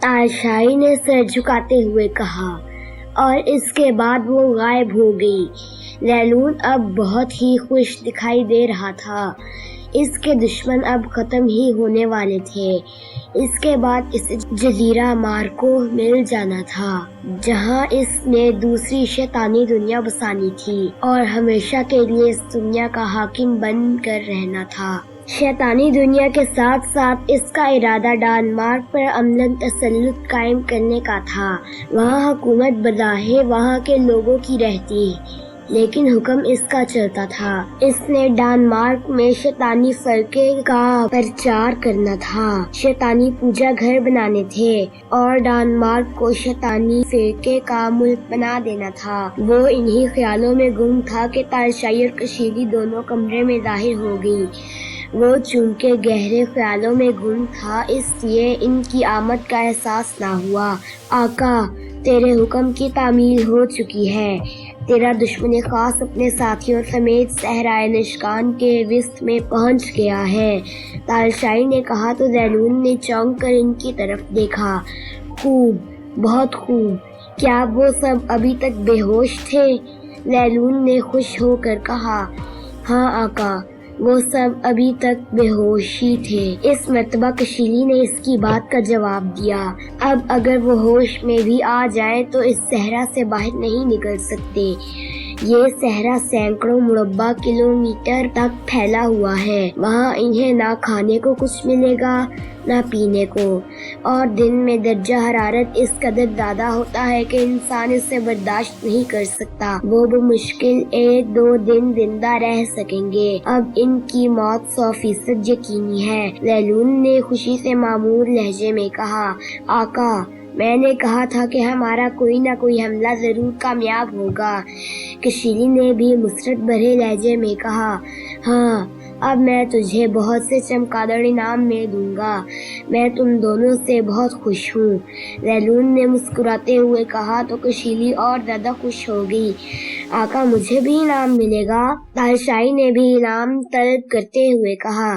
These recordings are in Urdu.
تالشائی نے سر جھکاتے ہوئے کہا، اور اس کے بعد وہ غائب ہو گئی۔ لیلون اب بہت ہی خوش دکھائی دے رہا تھا۔ اس کے دشمن اب ختم ہی ہونے والے تھے۔ اس کے بعد اسے جزیرہ مارکو مل جانا تھا، جہاں اس نے دوسری شیطانی دنیا بسانی تھی اور ہمیشہ کے لیے اس دنیا کا حاکم بن کر رہنا تھا۔ شیطانی دنیا کے ساتھ ساتھ اس کا ارادہ ڈنمارک پر عملاً تسلط قائم کرنے کا تھا۔ وہاں حکومت بظاہر وہاں کے لوگوں کی رہتی، لیکن حکم اس کا چلتا تھا۔ اس نے ڈنمارک میں شیطانی فرقے کا پرچار کرنا تھا، شیطانی پوجا گھر بنانے تھے اور ڈنمارک کو شیطانی فرقے کا ملک بنا دینا تھا۔ وہ انہی خیالوں میں گم تھا کہ تالشائی اور کشیلی دونوں کمرے میں ظاہر ہو گئی۔ وہ چونکہ گہرے خیالوں میں گم تھا، اس لیے ان کی آمد کا احساس نہ ہوا۔ آقا، تیرے حکم کی تعمیل ہو چکی ہے۔ تیرا دشمن خاص اپنے ساتھیوں سمیت صحرائے نشکان کے وسط میں پہنچ گیا ہے، تالشائی نے کہا تو لیلون نے چونک کر ان کی طرف دیکھا۔ خوب، بہت خوب۔ کیا وہ سب ابھی تک بے ہوش تھے؟ لیلون نے خوش ہو کر کہا۔ ہاں آقا، وہ سب ابھی تک بے ہوش ہی تھے۔ اس مرتبہ کشیلی نے اس کی بات کا جواب دیا۔ اب اگر وہ ہوش میں بھی آ جائیں تو اس صحرا سے باہر نہیں نکل سکتے۔ یہ صحرا سینکڑوں مربع کلومیٹر تک پھیلا ہوا ہے۔ وہاں انہیں نہ کھانے کو کچھ ملے گا نہ پینے کو، اور دن میں درجہ حرارت اس قدر زیادہ ہوتا ہے کہ انسان اسے برداشت نہیں کر سکتا۔ وہ بمشکل 1-2 دن زندہ رہ سکیں گے۔ اب ان کی موت 100% یقینی ہے، لیلون نے خوشی سے معمور لہجے میں کہا۔ آقا، میں نے کہا تھا کہ ہمارا کوئی نہ کوئی حملہ ضرور کامیاب ہوگا، کشیلی نے بھی مسرت بھرے لہجے میں کہا۔ ہاں، اب میں تجھے بہت سے چمگادڑ انعام میں دوں گا۔ میں تم دونوں سے بہت خوش ہوں، لیلون نے مسکراتے ہوئے کہا تو کشیلی اور زیادہ خوش ہو گئی۔ آقا، مجھے بھی انعام ملے گا؟ تالشائی نے بھی انعام طلب کرتے ہوئے کہا۔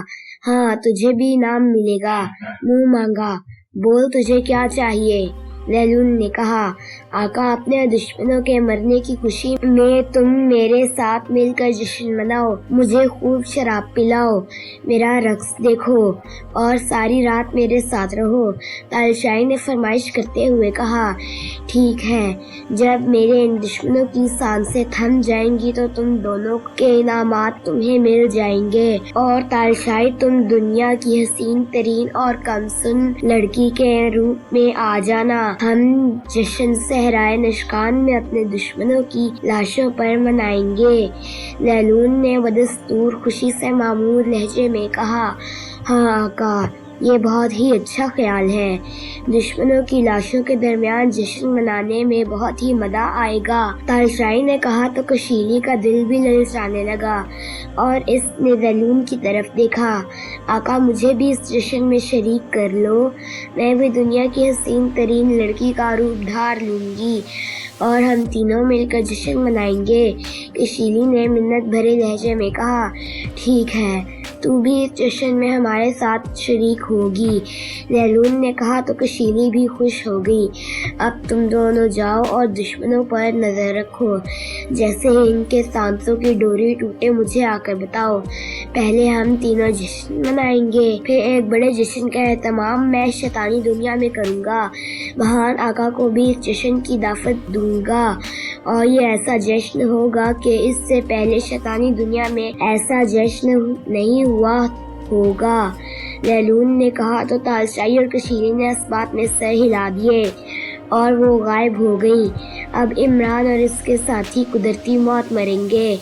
ہاں، تجھے بھی انعام ملے گا، منہ مانگا، بول تجھے کیا چاہیے؟ لیلون نے کہا۔ آقا، اپنے دشمنوں کے مرنے کی خوشی میں تم میرے ساتھ مل کر جشن مناؤ، مجھے خوب شراب پلاؤ، میرا رقص دیکھو اور ساری رات میرے ساتھ رہو، تالشائی نے فرمائش کرتے ہوئے کہا۔ ٹھیک ہے، جب میرے ان دشمنوں کی سانسیں تھم جائیں گی تو تم دونوں کے انعامات تمہیں مل جائیں گے، اور تالشائی تم دنیا کی حسین ترین اور کمسن لڑکی کے روپ میں آ جانا۔ ہم جشن صحرائے نشکان میں اپنے دشمنوں کی لاشوں پر منائیں گے، لیلون نے بدستور خوشی سے معمور لہجے میں کہا۔ ہاں آقا، یہ بہت ہی اچھا خیال ہے، دشمنوں کی لاشوں کے درمیان جشن منانے میں بہت ہی مزہ آئے گا، تالشائی نے کہا تو کشیلی کا دل بھی للچانے لگا اور اس نے لیلون کی طرف دیکھا۔ آقا، مجھے بھی اس جشن میں شریک کر لو، میں بھی دنیا کی حسین ترین لڑکی کا روپ دھار لوں گی اور ہم تینوں مل کر جشن منائیں گے، کشیلی نے منت بھرے لہجے میں کہا۔ ٹھیک ہے، تو بھی اس جشن میں ہمارے ساتھ شریک ہوگی، لیلون نے کہا تو کشیلی بھی خوش ہو گئی۔ اب تم دونوں جاؤ اور دشمنوں پر نظر رکھو، جیسے ہی ان کے سانسوں کی ڈوری ٹوٹے مجھے آ کر بتاؤ۔ پہلے ہم تینوں جشن منائیں گے، پھر ایک بڑے جشن کا اہتمام میں شیطانی دنیا میں کروں گا، مہان آقا کو بھی اس جشن کی دعوت دوں گا، اور یہ ایسا جشن ہوگا کہ اس سے پہلے شیطانی دنیا میں ایسا جشن نہیں ہوا ہوگا، لیلون نے کہا تو تالشائی اور کشیلی نے اس بات میں سر ہلا دیے اور وہ غائب ہو گئی۔ اب عمران اور اس کے ساتھی قدرتی موت مریں گے،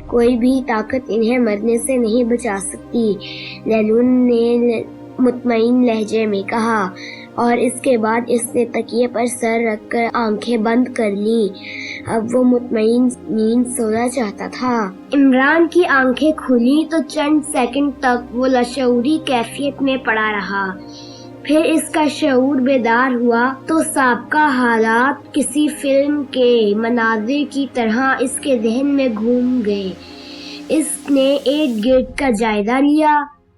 کوئی بھی طاقت انہیں مرنے سے نہیں بچا سکتی، لیلون نے مطمئن لہجے میں کہا، اور اس کے بعد اس نے تکیے پر سر رکھ کر آنکھیں بند کر لی۔ اب وہ مطمئن نیند سونا چاہتا تھا۔ عمران کی آنکھیں کھلی تو چند سیکنڈ تک وہ لاشعوری کیفیت میں پڑا رہا، پھر اس کا شعور بیدار ہوا تو سابقہ حالات کسی فلم کے مناظر کی طرح اس کے ذہن میں گھوم گئے۔ اس نے ارد گرد کا جائزہ لیا،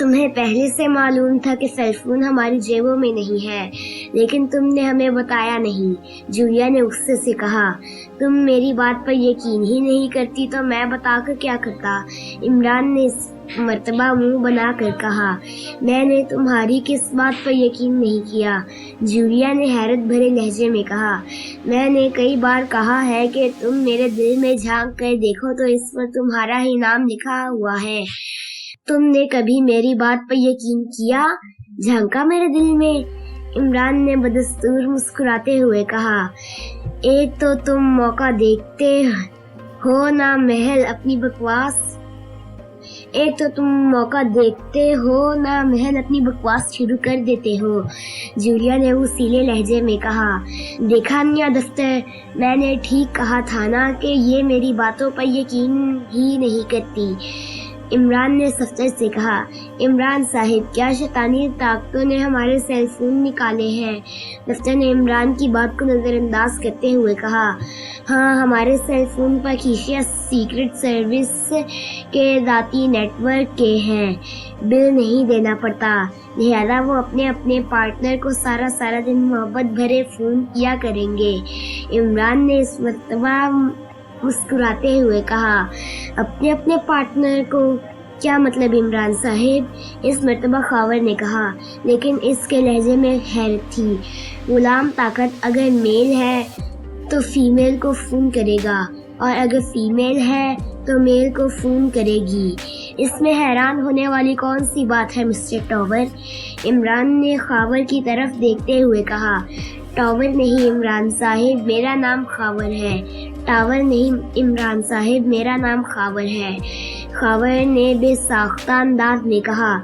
تمہیں پہلے سے معلوم تھا کہ سیل فون ہماری جیبوں میں نہیں ہے، لیکن تم نے ہمیں بتایا نہیں، جولیا نے غصے سے کہا۔ تم میری بات پر یقین ہی نہیں کرتی تو میں بتا کر کیا کرتا، عمران نے اس مرتبہ منہ بنا کر کہا۔ میں نے تمہاری کس بات پر یقین نہیں کیا، جولیا نے حیرت بھرے لہجے میں کہا۔ میں نے کئی بار کہا ہے کہ تم میرے دل میں جھانک کر دیکھو تو اس پر تمہارا ہی نام لکھا ہوا ہے۔ تم نے کبھی میری بات پر یقین کیا؟ جھانکا میرے دل میں؟ عمران نے بدستور مسکراتے ہوئے کہا۔ ایک تو تم موقع دیکھتے ہو نا محض اپنی بکواس شروع کر دیتے ہو، جولیا نے وسیلے لہجے میں کہا۔ دیکھا میاں دفتر، میں نے ٹھیک کہا تھا نا کہ یہ میری باتوں پر یقین ہی نہیں کرتی، عمران نے سختی سے کہا۔ عمران صاحب، کیا شیطانی طاقتوں نے ہمارے سیل فون نکالے ہیں؟ دفتر نے عمران کی بات کو نظر انداز کرتے ہوئے کہا۔ ہاں، ہمارے سیل فون پر خفیہ سیکرٹ سروس کے ذاتی نیٹ ورک کے ہیں، بل نہیں دینا پڑتا، لہذا وہ اپنے پارٹنر کو سارا دن محبت بھرے فون کیا کریں گے، عمران نے اس مرتبہ مسکراتے ہوئے کہا۔ اپنے پارٹنر کو کیا مطلب عمران صاحب؟ اس مرتبہ خاور نے کہا، لیکن اس کے لہجے میں حیرت تھی۔ غلام طاقت اگر میل ہے تو فیمیل کو فون کرے گا، اور اگر فیمیل ہے تو میل کو فون کرے گی، اس میں حیران ہونے والی کون سی بات ہے مسٹر ٹاور؟ عمران نے خاور کی طرف دیکھتے ہوئے کہا۔ ٹاور نہیں عمران صاحب، میرا نام خاور ہے۔ ٹاور نہیں عمران صاحب، میرا نام خاور ہے، خاور نے بے ساختہ انداز میں کہا۔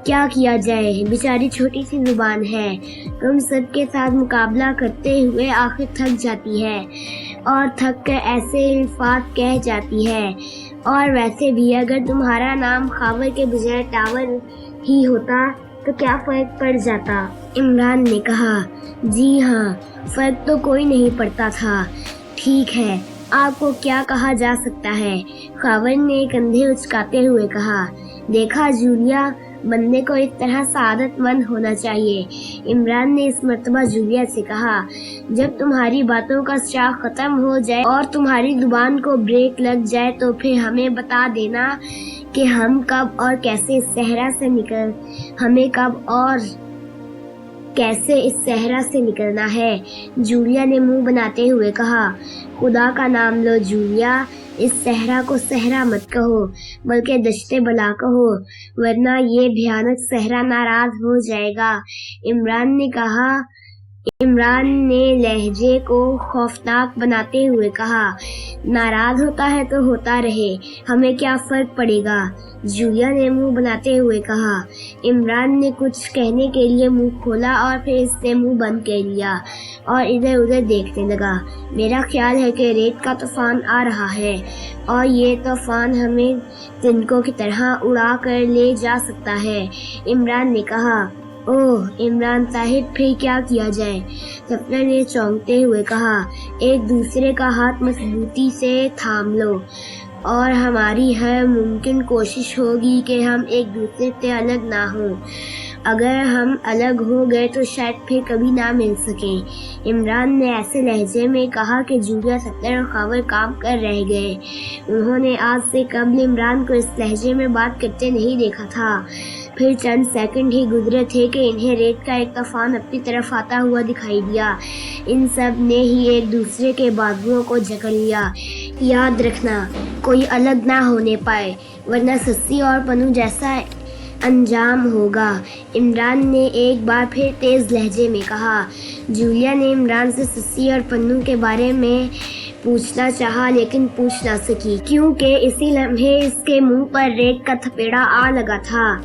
کیا کیا جائے، بیچاری چھوٹی سی زبان ہے، تم سب کے ساتھ مقابلہ کرتے ہوئے آخر تھک جاتی ہے، اور تھک کر ایسے الفاظ کہہ جاتی ہے۔ اور ویسے بھی اگر تمہارا نام خاور کے بجائے ٹاور ہی ہوتا تو کیا فرق پڑ جاتا؟ عمران نے کہا۔ جی ہاں، فرق تو کوئی نہیں پڑتا تھا۔ ٹھیک ہے، آپ کو کیا کہا جا سکتا ہے؟ خاور نے کندھے اچکاتے ہوئے کہا۔ دیکھا جولیا، بندے کو اس طرح سعادت مند ہونا چاہیے، عمران نے اس مرتبہ جولیا سے کہا۔ جب تمہاری باتوں کا شاخ ختم ہو جائے اور تمہاری زبان کو بریک لگ جائے تو پھر ہمیں بتا دینا کہ ہم کب اور کیسے اس صحرا سے نکلنا ہے، جولیا نے منہ بناتے ہوئے کہا۔ خدا کا نام لو جولیا، اس صحرا کو صحرا مت کہو بلکہ دشت بلا کہو، ورنہ یہ بھیانک صحرا ناراض ہو جائے گا، عمران نے کہا۔ عمران نے لہجے کو خوفناک بناتے ہوئے کہا۔ ناراض ہوتا ہے تو ہوتا رہے، ہمیں کیا فرق پڑے گا، جولیا نے منہ بناتے ہوئے کہا۔ عمران نے کچھ کہنے کے لیے منہ کھولا اور پھر اس سے منہ بند کر لیا اور ادھر ادھر دیکھنے لگا۔ میرا خیال ہے کہ ریت کا طوفان آ رہا ہے، اور یہ طوفان ہمیں تنکوں کی طرح اڑا کر لے جا سکتا ہے، عمران نے کہا۔ اوہ عمران صاحب، پھر کیا کیا جائے، سپنا نے چونکتے ہوئے کہا۔ ایک دوسرے کا ہاتھ مضبوطی سے تھام لو، اور ہماری ہر ممکن کوشش ہوگی کہ ہم ایک دوسرے سے الگ نہ ہوں، اگر ہم الگ ہو گئے تو شاید پھر کبھی نہ مل سکیں، عمران نے ایسے لہجے میں کہا کہ جولیا سپنا اور خاور کام کر رہ گئے، انہوں نے آج سے قبل عمران کو اس لہجے میں بات کرتے نہیں دیکھا تھا۔ پھر چند سیکنڈ ہی گزرے تھے کہ انہیں ریت کا ایک طوفان اپنی طرف آتا ہوا دکھائی دیا، ان سب نے ہی ایک دوسرے کے بازوؤں کو جکڑ لیا۔ یاد رکھنا، کوئی الگ نہ ہونے پائے، ورنہ سسی اور پنو جیسا انجام ہوگا، عمران نے ایک بار پھر تیز لہجے میں کہا۔ جولیا نے عمران سے سسی اور پنو کے بارے میں پوچھنا چاہا لیکن پوچھ نہ سکی، کیونکہ اسی لمحے اس کے منہ پر ریت کا تھپیڑا آ لگا تھا،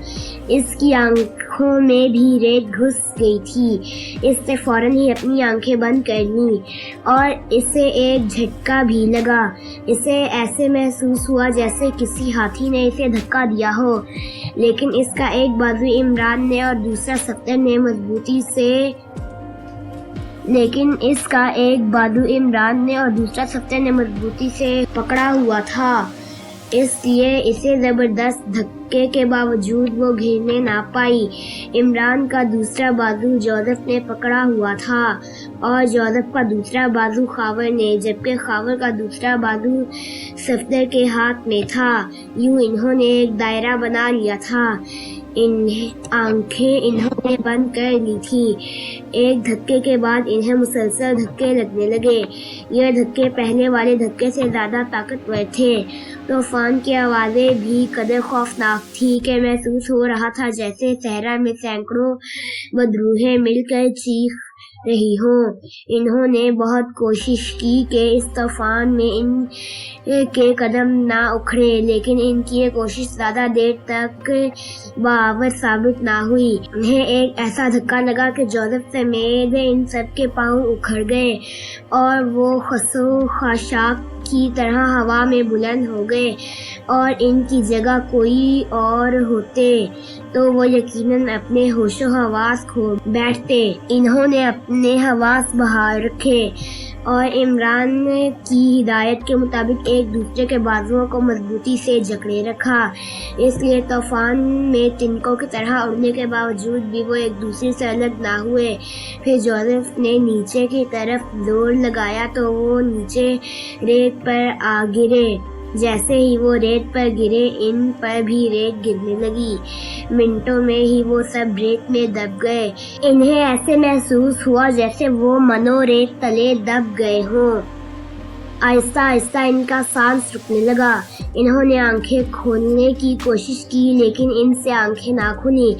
اس کی آنکھوں میں بھی ریت گھس گئی تھی، اس نے فوراً ہی اپنی آنکھیں بند کر لیں اور اسے ایک جھٹکا بھی لگا، اسے ایسے محسوس ہوا جیسے کسی ہاتھی نے اسے دھکا دیا ہو، لیکن اس کا ایک بازو عمران نے اور دوسرا سپنا نے مضبوطی سے پکڑا ہوا تھا۔ اس لیے اسے زبردست دھکے کے باوجود وہ گرنے نہ پائی۔ عمران کا دوسرا بازو جوزف نے پکڑا ہوا تھا اور جوزف کا دوسرا بازو خاور نے، جبکہ خاور کا دوسرا بازو صفدر کے ہاتھ میں تھا۔ یوں انہوں نے ایک دائرہ بنا لیا تھا۔ آنکھیں انہوں نے بند کر لی تھی۔ ایک دھکے کے بعد انہیں مسلسل دھکے لگنے لگے۔ یہ دھکے پہلے والے دھکے سے زیادہ طاقتور تھے۔ طوفان کی آوازیں بھی قدر خوفناک تھی کہ محسوس ہو رہا تھا جیسے صحرا میں سینکڑوں بدروحیں مل کر چیخ رہی ہوں۔ انہوں نے بہت کوشش کی کہ اس طوفان میں ان کے قدم نہ اکھڑے، لیکن ان کی یہ کوشش زیادہ دیر تک باآثر ثابت نہ ہوئی۔ انہیں ایک ایسا دھکا لگا کہ جوزف سمیت ان سب کے پاؤں اکھڑ گئے اور وہ خس و خاشاک کی طرح ہوا میں بلند ہو گئے، اور ان کی جگہ کوئی اور ہوتے تو وہ یقیناً اپنے ہوش و حواس کھو بیٹھتے۔ انہوں نے اپنے حواس بحال رکھے اور عمران کی ہدایت کے مطابق ایک دوسرے کے بازوؤں کو مضبوطی سے جکڑے رکھا۔ اس لیے طوفان میں تنکوں کی طرح اڑنے کے باوجود بھی وہ ایک دوسرے سے الگ نہ ہوئے۔ پھر جوزف نے نیچے کی طرف زور لگایا تو وہ نیچے ریت پر آ گرے۔ جیسے ہی وہ ریت پر گرے ان پر بھی ریت گرنے لگی۔ منٹوں میں ہی وہ سب ریت میں دب گئے۔ انہیں ایسے محسوس ہوا جیسے وہ منو ریت تلے دب گئے ہوں۔ آہستہ آہستہ ان کا سانس رکنے لگا۔ انہوں نے آنکھیں کھولنے کی کوشش کی لیکن ان سے آنکھیں نہ کھلیں۔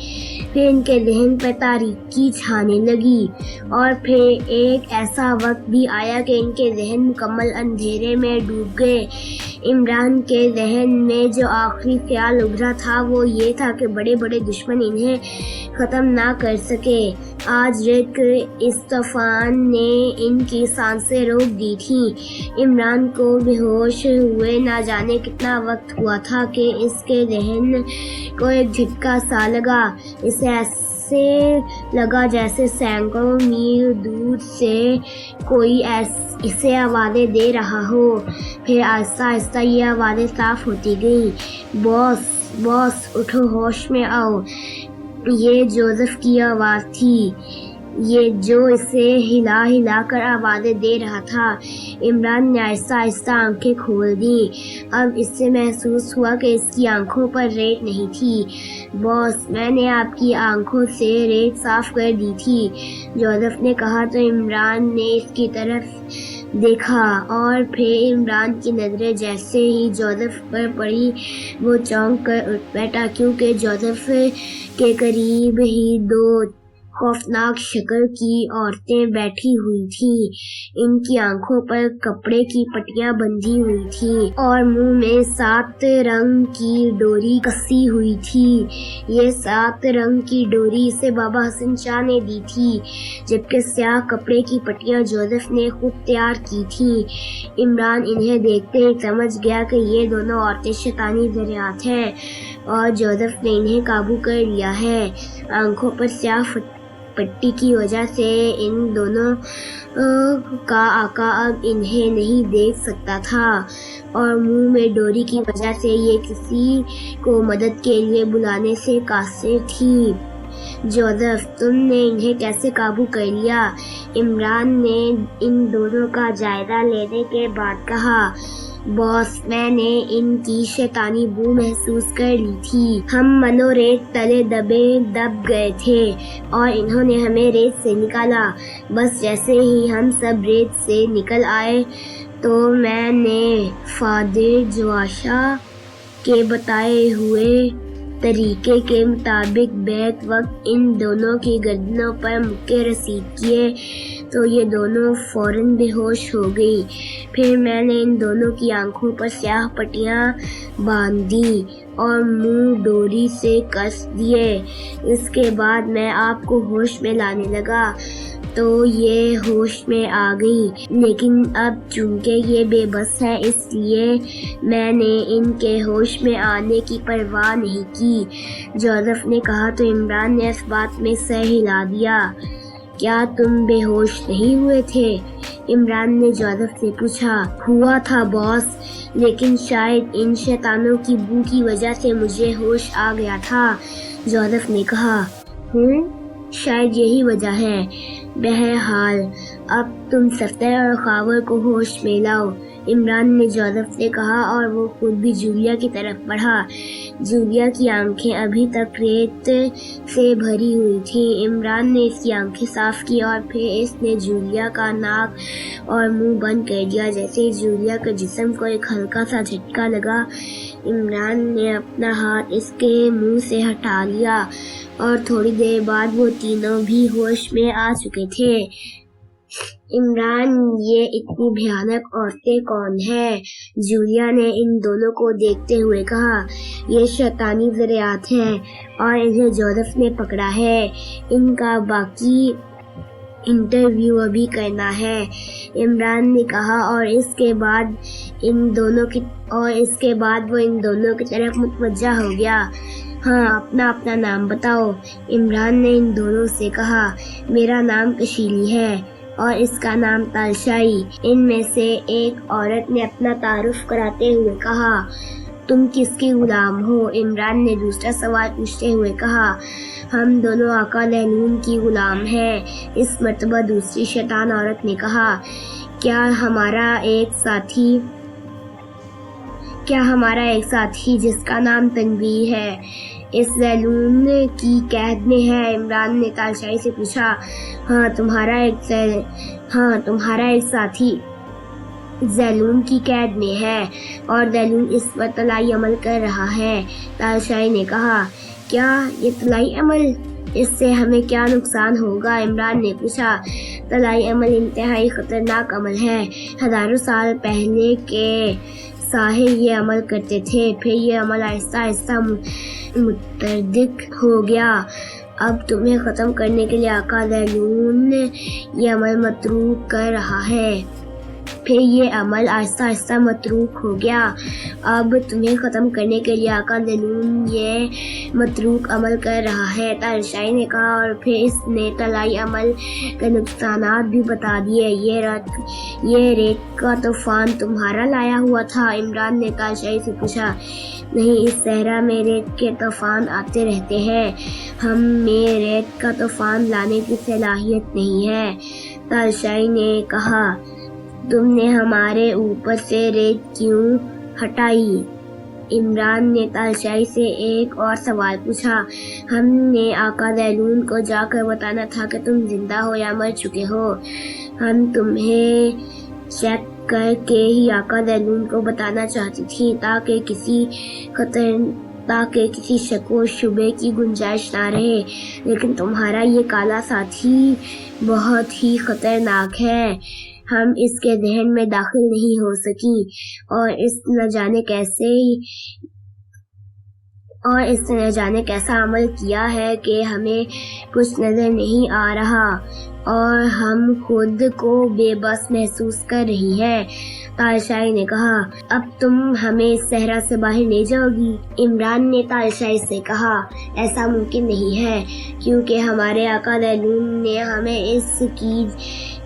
پھر ان کے ذہن پر تاریکی چھانے لگی اور پھر ایک ایسا وقت بھی آیا کہ ان کے ذہن مکمل اندھیرے میں ڈوب گئے۔ عمران کے ذہن میں جو آخری خیال ابھرا تھا وہ یہ تھا کہ بڑے بڑے دشمن انہیں ختم نہ کر سکے۔ آج رات اس طوفان نے ان کی سانسیں روک دی تھیں۔ عمران کو بے ہوش ہوئے نہ جانے کتنا وقت ہوا تھا کہ اس کے ذہن کو ایک جھٹکا سا لگا۔ اسے ایسے لگا جیسے سینکڑوں میل دور سے کوئی اسے آوازیں دے رہا ہو۔ پھر آہستہ آہستہ یہ آوازیں صاف ہوتی گئیں۔ باس، باس، اٹھو، ہوش میں آؤ۔ یہ جوزف کی آواز تھی، یہ جو اسے ہلا ہلا کر آوازیں دے رہا تھا۔ عمران نے آہستہ آہستہ آنکھیں کھول دیں۔ اب اس سے محسوس ہوا کہ اس کی آنکھوں پر ریت نہیں تھی۔ باس، میں نے آپ کی آنکھوں سے ریت صاف کر دی تھی، جوزف نے کہا تو عمران نے اس کی طرف دیکھا اور پھر عمران کی نظریں جیسے ہی جوزف پر پڑی وہ چونک کر اٹھ بیٹھا، کیونکہ جوزف کے قریب ہی دو خوفناک شکل کی عورتیں بیٹھی ہوئی تھیں۔ ان کی آنکھوں پر کپڑے کی پٹیاں بندھی ہوئی تھیں اور منہ میں 7 رنگ کی ڈوری کسی ہوئی تھی۔ یہ 7 رنگ کی ڈوری اسے بابا حسن شاہ نے دی تھی، جبکہ سیاہ کپڑے کی پٹیاں جوزف نے خود تیار کی تھیں۔ عمران انہیں دیکھتے ہی سمجھ گیا کہ یہ دونوں عورتیں شیطانی ذرات ہیں اور جوزف نے انہیں قابو کر لیا ہے۔ آنکھوں پر سیاہ پٹی کی وجہ سے ان دونوں کا آقا اب انہیں نہیں دیکھ سکتا تھا اور منہ میں ڈوری کی وجہ سے یہ کسی کو مدد کے لیے بلانے سے قاصر تھی۔ جوزف، تم نے انہیں کیسے قابو کر لیا؟ عمران نے ان دونوں کا جائزہ لینے کے بعد کہا۔ باس، میں نے ان کی شیطانی بو محسوس کر لی تھی۔ ہم منو ریت تلے دب گئے تھے اور انہوں نے ہمیں ریت سے نکالا۔ بس جیسے ہی ہم سب ریت سے نکل آئے تو میں نے فادر جواشا کے بتائے ہوئے طریقے کے مطابق بیک وقت ان دونوں کی گردنوں پر مکے رسید کیے تو یہ دونوں فوراً بے ہوش ہو گئی۔ پھر میں نے ان دونوں کی آنکھوں پر سیاہ پٹیاں باندھ دی اور منہ ڈوری سے کس دیے۔ اس کے بعد میں آپ کو ہوش میں لانے لگا تو یہ ہوش میں آ گئی، لیکن اب چونکہ یہ بے بس ہے اس لیے میں نے ان کے ہوش میں آنے کی پرواہ نہیں کی، جوزف نے کہا تو عمران نے اس بات میں سر ہلا دیا۔ کیا تم بے ہوش نہیں ہوئے تھے؟ عمران نے جوزف سے پوچھا۔ ہوا تھا باس، لیکن شاید ان شیطانوں کی بو کی وجہ سے مجھے ہوش آ گیا تھا، جوزف نے کہا۔ شاید یہی وجہ ہے۔ بہرحال اب تم ستر اور خاور کو ہوش میں لاؤ، عمران نے جوزف سے کہا، اور وہ خود بھی جولیا کی طرف بڑھا۔ جولیا کی آنکھیں ابھی تک ریت سے بھری ہوئی تھیں۔ عمران نے اس کی آنکھیں صاف کی اور پھر اس نے جولیا کا ناک اور منہ بند کر دیا۔ جیسے ہی جولیا کے جسم کو ایک ہلکا سا جھٹکا لگا، عمران نے اپنا ہاتھ اس کے منہ سے ہٹا لیا اور تھوڑی دیر بعد وہ تینوں بھی ہوش میں آ چکے تھے۔ عمران، یہ اتنی بھیانک عورتیں کون ہیں؟ جولیا نے ان دونوں کو دیکھتے ہوئے کہا۔ یہ شیطانی ذرات ہیں اور انہیں جوزف نے پکڑا ہے۔ ان کا باقی انٹرویو ابھی کرنا ہے، عمران نے کہا، اور اس کے بعد وہ ان دونوں کی طرف متوجہ ہو گیا۔ ہاں، اپنا نام بتاؤ، عمران نے ان دونوں سے کہا۔ میرا نام کشیلی ہے اور اس کا نام تالشائی، ان میں سے ایک عورت نے اپنا تعارف کراتے ہوئے کہا۔ تم کس کی غلام ہو؟ عمران نے دوسرا سوال پوچھتے ہوئے کہا۔ ہم دونوں آقا لہلون کی غلام ہیں، اس مرتبہ دوسری شیطان عورت نے کہا۔ کیا ہمارا ایک ساتھی جس کا نام تنویر ہے اس لہلون کی قید میں ہے؟ عمران نے تالشائی سے پوچھا۔ ہاں، تمہارا ایک ساتھی زیلون کی قید میں ہے اور زیلون اس پر طلائی عمل کر رہا ہے، تالشائی نے کہا۔ کیا یہ طلائی عمل؟ اس سے ہمیں کیا نقصان ہوگا؟ عمران نے پوچھا۔ طلائی عمل انتہائی خطرناک عمل ہے۔ ہزاروں سال پہلے کے ساحر یہ عمل کرتے تھے، پھر یہ عمل آہستہ آہستہ متردک ہو گیا۔ اب تمہیں ختم کرنے کے لیے آقا لہلون یہ عمل متروک کر رہا ہے۔ پھر یہ عمل آہستہ آہستہ متروک ہو گیا۔ اب تمہیں ختم کرنے کے لیے آقا لہلون یہ متروک عمل کر رہا ہے، تالشائی نے کہا، اور پھر اس نے طلائی عمل کے نقصانات بھی بتا دیے۔ یہ ریت کا طوفان تمہارا لایا ہوا تھا؟ عمران نے تالشائی سے پوچھا۔ نہیں، اس صحرا میں ریت کے طوفان آتے رہتے ہیں، ہم میں ریت کا طوفان لانے کی صلاحیت نہیں ہے، تالشائی نے کہا۔ تم نے ہمارے اوپر سے ریت کیوں ہٹائی؟ عمران نے تالشائی سے ایک اور سوال پوچھا۔ ہم نے آقا لہلون کو جا کر بتانا تھا کہ تم زندہ ہو یا مر چکے ہو۔ ہم تمہیں چیک کر کے ہی آقا لہلون کو بتانا چاہتی تھی تاکہ کسی شک و شبے کی گنجائش نہ رہے، لیکن تمہارا یہ کالا ساتھی بہت ہی خطرناک ہے، ہم اس کے ذہن میں داخل نہیں ہو سکی، اور اس نہ جانے کیسا عمل کیا ہے کہ ہمیں کچھ نظر نہیں آ رہا اور ہم خود کو بے بس محسوس کر رہی ہیں، تالشائی نے کہا۔ اب تم ہمیں اس صحرا سے باہر لے جاؤ گی؟ عمران نے تالشائی سے کہا۔ ایسا ممکن نہیں ہے، کیونکہ ہمارے آقا لہلون نے ہمیں اس کی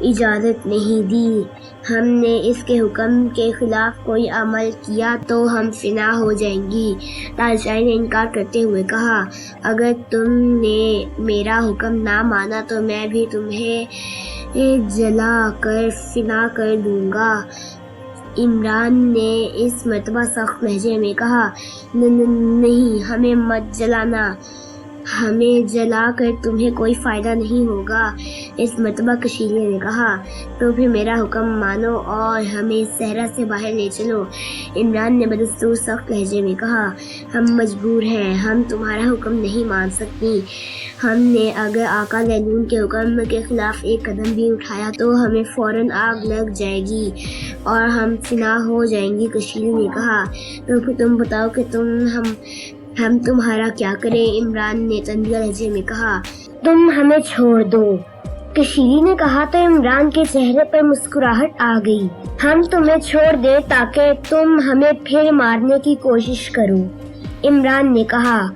اجازت نہیں دی۔ ہم نے اس کے حکم کے خلاف کوئی عمل کیا تو ہم فنا ہو جائیں گی، تالشائی نے انکار کرتے ہوئے کہا۔ اگر تم نے میرا حکم نہ مانا تو میں بھی تمہیں جلا کر فنا کر دوں گا، عمران نے اس مرتبہ سخت لہجے میں کہا۔ نہیں، ہمیں مت جلانا، ہمیں جلا کر تمہیں کوئی فائدہ نہیں ہوگا، اس مرتبہ کشیلی نے کہا۔ تو پھر میرا حکم مانو اور ہمیں اس صحرا سے باہر لے چلو، عمران نے بدستور سخت لہجے میں کہا۔ ہم مجبور ہیں، ہم تمہارا حکم نہیں مان سکتی، ہم نے اگر آقا لہلون کے حکم کے خلاف ایک قدم بھی اٹھایا تو ہمیں فوراً آگ لگ جائے گی اور ہم فنا ہو جائیں گی، کشیلی نے کہا۔ تو پھر تم بتاؤ کہ ہم تمہارا کیا کریں، عمران نے تنزیہ لہجے میں کہا۔ تم ہمیں چھوڑ دو، کشیلی نے کہا تو عمران کے چہرے پر مسکراہٹ آ گئی۔ ہم تمہیں چھوڑ دیں تاکہ تم ہمیں پھر مارنے کی کوشش کرو، عمران نے کہا۔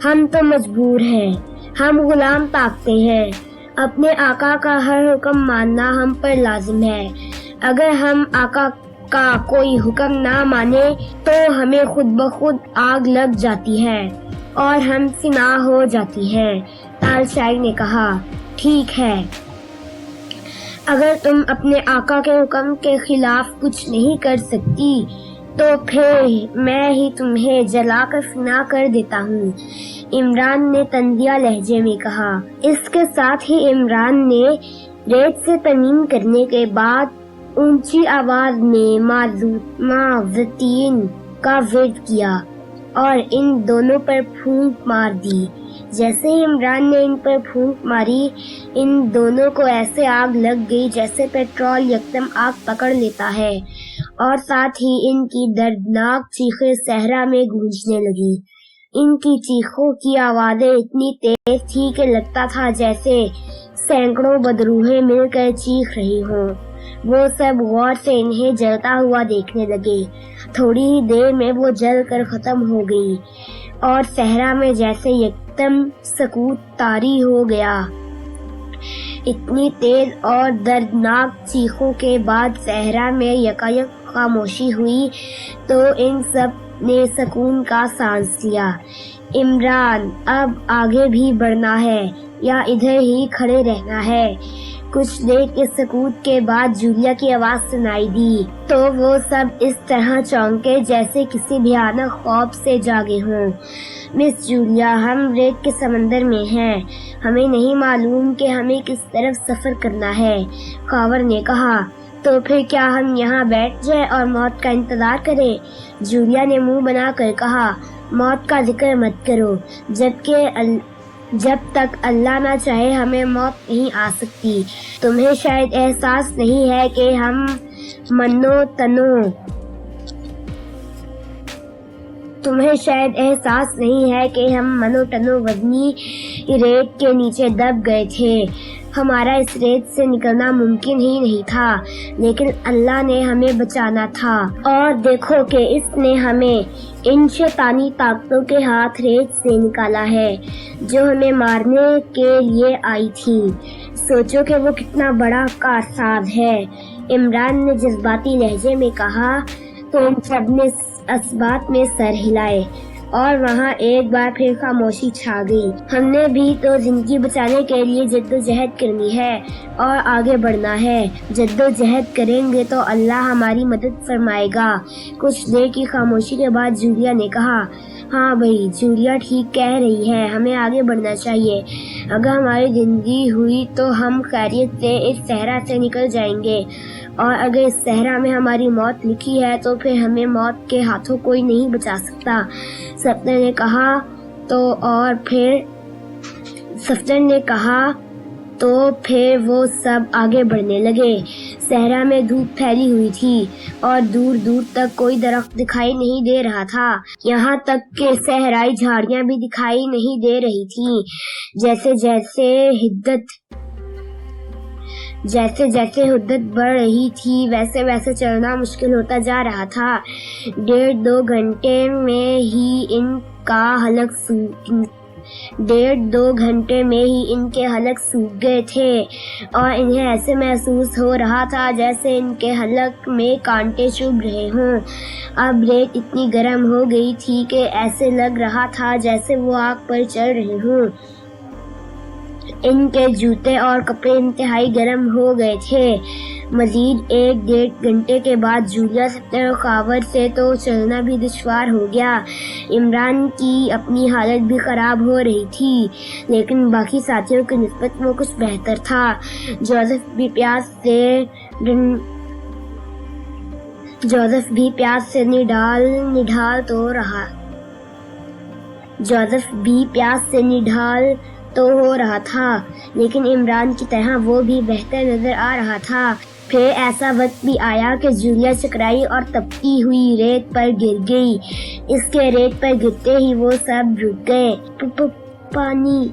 ہم تو مجبور ہیں، ہم غلام طاقتیں ہیں، اپنے آقا کا ہر حکم ماننا ہم پر لازم ہے۔ اگر ہم آقا کا کوئی حکم نہ مانے تو ہمیں خود بخود آگ لگ جاتی ہے اور ہم فنا ہو جاتی ہے۔ تال شاعر نے کہا، ٹھیک ہے، اگر تم اپنے آقا کے حکم کے خلاف کچھ نہیں کر سکتی تو پھر میں ہی تمہیں جلا کر فنا کر دیتا ہوں، عمران نے تندیہ لہجے میں کہا۔ اس کے ساتھ ہی عمران نے ریت سے ترمیم کرنے کے بعد اونچی آواز میں معوذتین کا ورد کیا اور ان دونوں پر پھونک مار دی۔ جیسے ہی عمران نے ان پر پھونک ماری، ان دونوں کو ایسے آگ لگ گئی جیسے پیٹرول یکدم آگ پکڑ لیتا ہے، اور ساتھ ہی ان کی دردناک چیخیں صحرا میں گونجنے لگی۔ ان کی چیخوں کی آوازیں اتنی تیز تھی کہ لگتا تھا جیسے سینکڑوں بدروحیں مل کر چیخ رہی ہوں۔ وہ سب غور سے انہیں جلتا ہوا دیکھنے لگے۔ تھوڑی ہی دیر میں وہ جل کر ختم ہو گئی اور صحرا میں جیسے یکدم سکوت طاری ہو گیا۔ اتنی تیز اور دردناک چیخوں کے بعد صحرا میں یکایک خاموشی ہوئی تو ان سب نے سکون کا سانس لیا۔ عمران، اب آگے بھی بڑھنا ہے یا ادھر ہی کھڑے رہنا ہے؟ کچھ دیر کے سکوت کے بعد جولیا کی آواز سنائی دی تو وہ سب اس طرح چونکے جیسے کسی بھیانک خواب سے جاگے ہوں۔ مس جولیا، ہم ریت کے سمندر میں ہیں، ہمیں نہیں معلوم کہ ہمیں کس طرف سفر کرنا ہے، خاور نے کہا۔ تو پھر کیا ہم یہاں بیٹھ جائیں اور موت کا انتظار کریں؟ جولیا نے منہ بنا کر کہا، موت کا ذکر مت کرو، جب تک اللہ نہ چاہے ہمیں موت نہیں آ سکتی۔ تمہیں شاید احساس نہیں ہے کہ ہم منو تنو وزنی ریت کے نیچے دب گئے تھے۔ ہمارا اس ریت سے نکلنا ممکن ہی نہیں تھا، لیکن اللہ نے ہمیں بچانا تھا، اور دیکھو کہ اس نے ہمیں ان شیطانی طاقتوں کے ہاتھ ریت سے نکالا ہے جو ہمیں مارنے کے لیے آئی تھی۔ سوچو کہ وہ کتنا بڑا کارساز ہے، عمران نے جذباتی لہجے میں کہا۔ تو ان سب نے اس بات میں سر ہلائے اور وہاں ایک بار پھر خاموشی چھا گئی۔ ہم نے بھی تو زندگی بچانے کے لیے جدوجہد کرنی ہے اور آگے بڑھنا ہے۔ جدوجہد کریں گے تو اللہ ہماری مدد فرمائے گا۔ کچھ دیر کی خاموشی کے بعد جولیا نے کہا، ہاں بھائی، جولیا ٹھیک کہہ رہی ہے، ہمیں آگے بڑھنا چاہیے۔ اگر ہماری زندگی ہوئی تو ہم خیریت سے اس صحرا سے نکل جائیں گے، اور اگر اس صحرا میں ہماری موت لکھی ہے تو پھر ہمیں موت کے ہاتھوں کوئی نہیں بچا سکتا، سفدر نے کہا۔ تو پھر وہ سب آگے بڑھنے لگے۔ صحرا میں دھوپ پھیلی ہوئی تھی اور دور دور تک کوئی درخت دکھائی نہیں دے رہا تھا، یہاں تک کہ صحرائی جھاڑیاں بھی دکھائی نہیں دے رہی تھیں۔ جیسے جیسے حدت بڑھ رہی تھی ویسے ویسے چلنا مشکل ہوتا جا رہا تھا۔ 1.5-2 گھنٹے میں ہی ان کے حلق سوکھ گئے تھے اور انہیں ایسے محسوس ہو رہا تھا جیسے ان کے حلق میں کانٹے چبھ رہے ہوں۔ اب ریت اتنی گرم ہو گئی تھی کہ ایسے لگ رہا تھا جیسے وہ آگ پر چل رہے ہوں۔ ان کے جوتے اور کپڑے انتہائی گرم ہو گئے تھے۔ مزید 1-1.5 گھنٹے کے بعد جولیا، سفدر اور خاور سے تو چلنا بھی دشوار ہو گیا۔ عمران کی اپنی حالت بھی خراب ہو رہی تھی، لیکن باقی ساتھیوں کی نسبت وہ کچھ بہتر تھا۔ جوزف بھی پیاس سے نڈھال تو ہو رہا تھا، لیکن عمران کی طرح وہ بھی بہتر نظر آ رہا تھا۔ پھر ایسا وقت بھی آیا کہ جولیا چکرائی اور تپتی ہوئی ریت پر گر گئی۔ اس کے ریت پر گرتے ہی وہ سب رک گئے۔ پانی،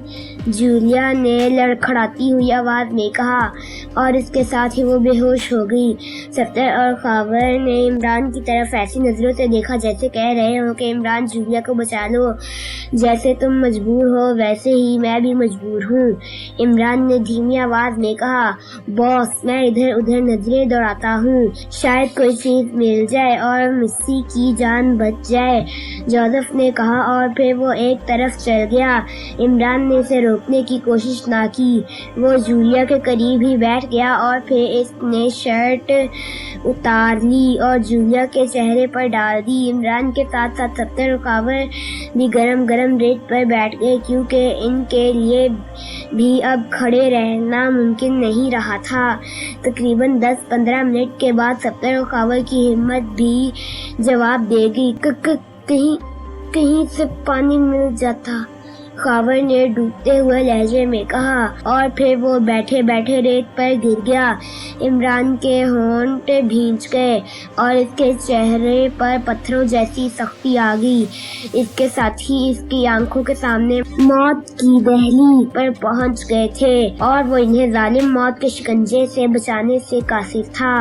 جولیا نے لڑکھڑاتی ہوئی آواز میں کہا، اور اس کے ساتھ ہی وہ بے ہوش ہو گئی۔ صفدر اور خاور نے عمران کی طرف ایسی نظروں سے دیکھا جیسے کہہ رہے ہوں کہ عمران جولیا کو بچا لو، جیسے تم مجبور ہو ویسے ہی میں بھی مجبور ہوں۔ عمران نے دھیمی آواز میں کہا، باس میں ادھر ادھر نظریں دوڑاتا ہوں، شاید کوئی چیز مل جائے اور مسی کی جان بچ جائے، جوزف نے کہا، اور پھر وہ ایک طرف چل گیا۔ عمران نے اسے روکنے کی کوشش نہ کی، وہ جولیا کے قریب ہی بیٹھ گیا اور پھر اس نے شرٹ اتار لی اور جولیا کے چہرے پر ڈال دی۔ عمران کے ساتھ ساتھ صفدر اور خاور بھی گرم گرم ریت پر بیٹھ گئے، کیونکہ ان کے لیے بھی اب کھڑے رہنا ممکن نہیں رہا تھا۔ تقریباً 10-15 منٹ کے بعد صفدر اور خاور کی ہمت بھی جواب دے گئی۔ کہیں سے پانی مل جاتا، خاور نے ڈوبتے ہوئے لہجے میں کہا، اور پھر وہ بیٹھے بیٹھے ریت پر گر گیا۔ عمران کے ہونٹ بھیج گئے اور اس کے چہرے پر پتھروں جیسی سختی آ گئی۔ اس کے ساتھ ہی اس کی آنکھوں کے سامنے موت کی دہلیز پر پہنچ گئے تھے اور وہ انہیں ظالم موت کے شکنجے سے بچانے سے قاصر تھا۔